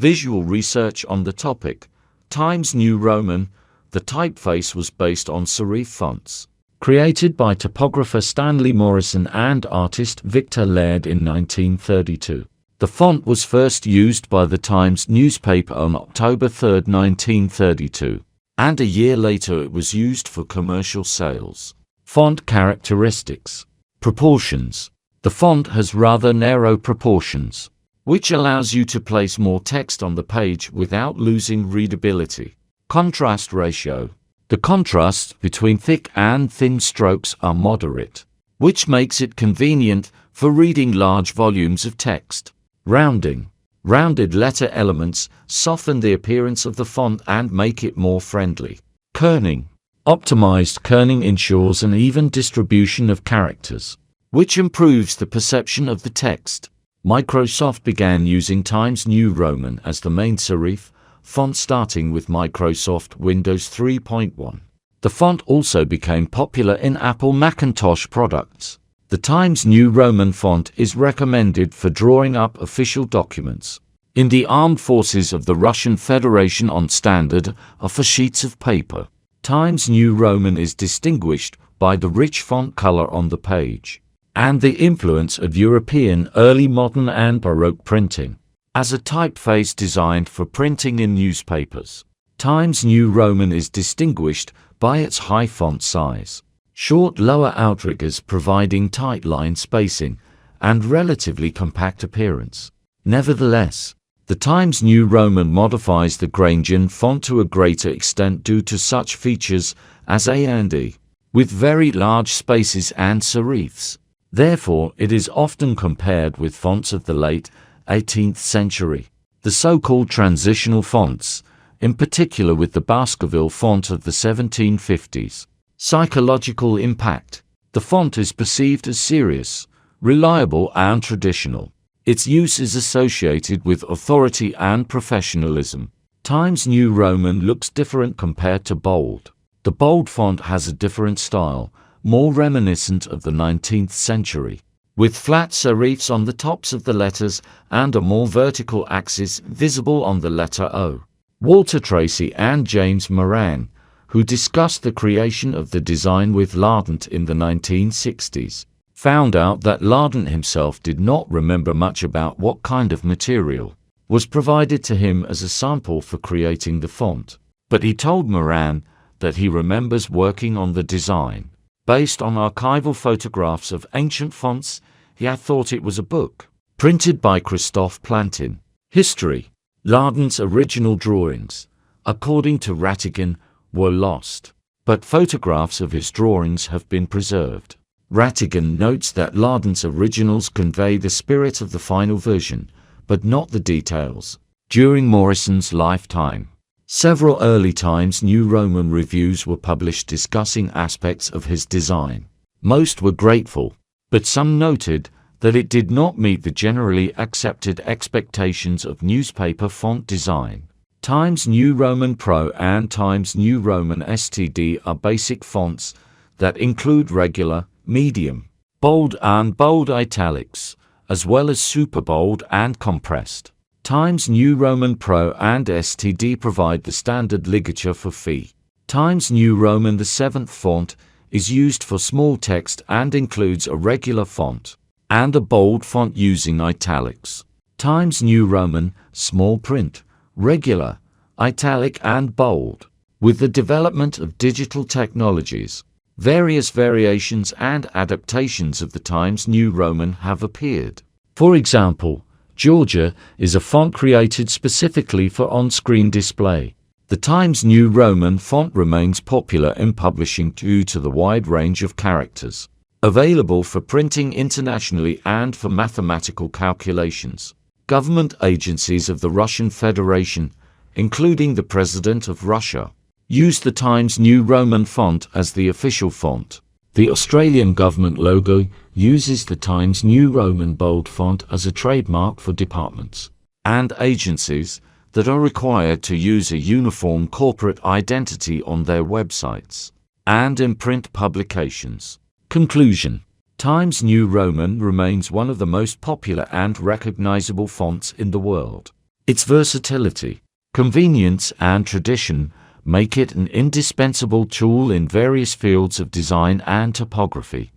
Visual research on the topic. Times New Roman. The typeface was based on serif fonts, created by typographer Stanley Morrison and artist Victor Laird in 1932. The font was first used by the Times newspaper on October 3, 1932, and a year later it was used for commercial sales. Font characteristics. Proportions. The font has rather narrow proportions, which allows you to place more text on the page without losing readability. Contrast ratio. The contrast between thick and thin strokes are moderate, which makes it convenient for reading large volumes of text. Rounding. Rounded letter elements soften the appearance of the font and make it more friendly. Kerning. Optimized kerning ensures an even distribution of characters, which improves the perception of the text. Microsoft began using Times New Roman as the main serif font starting with Microsoft Windows 3.1. The font also became popular in Apple Macintosh products. The Times New Roman font is recommended for drawing up official documents in the armed forces of the Russian Federation on standard or for sheets of paper. Times New Roman is distinguished by the rich font color on the page and the influence of European early modern and Baroque printing. As a typeface designed for printing in newspapers, Times New Roman is distinguished by its high font size, short lower outriggers providing tight line spacing, and relatively compact appearance. Nevertheless, the Times New Roman modifies the Grangian font to a greater extent due to such features as A and E, with very large spaces and serifs. Therefore, it is often compared with fonts of the late 18th century, the so-called transitional fonts, in particular with the Baskerville font of the 1750s. Psychological impact. The font is perceived as serious, reliable and traditional. Its use is associated with authority and professionalism. Times New Roman looks different compared to bold. The bold font has a different style, more reminiscent of the 19th century, with flat serifs on the tops of the letters and a more vertical axis visible on the letter O. Walter Tracy and James Moran, who discussed the creation of the design with Lardent in the 1960s, found out that Lardent himself did not remember much about what kind of material was provided to him as a sample for creating the font. But he told Moran that he remembers working on the design. Based on archival photographs of ancient fonts, he had thought it was a book. Printed by Christophe Plantin. History. Lardent's original drawings, according to Rattigan, were lost, but photographs of his drawings have been preserved. Rattigan notes that Lardent's originals convey the spirit of the final version, but not the details. During Morrison's lifetime, several early Times New Roman reviews were published discussing aspects of his design. Most were grateful, but some noted that it did not meet the generally accepted expectations of newspaper font design. Times New Roman Pro and Times New Roman STD are basic fonts that include regular, medium, bold and bold italics, as well as super bold and compressed. Times New Roman Pro and STD provide the standard ligature for phi. Times New Roman the 7th font is used for small text and includes a regular font and a bold font using italics. Times New Roman, small print, regular, italic and bold. With the development of digital technologies, various variations and adaptations of the Times New Roman have appeared. For example, Georgia is a font created specifically for on-screen display. The Times New Roman font remains popular in publishing due to the wide range of characters available for printing internationally and for mathematical calculations. Government agencies of the Russian Federation, including the President of Russia, use the Times New Roman font as the official font. The Australian government logo uses the Times New Roman bold font as a trademark for departments and agencies that are required to use a uniform corporate identity on their websites and in print publications. Conclusion. Times New Roman remains one of the most popular and recognizable fonts in the world. Its versatility, convenience, and tradition make it an indispensable tool in various fields of design and typography.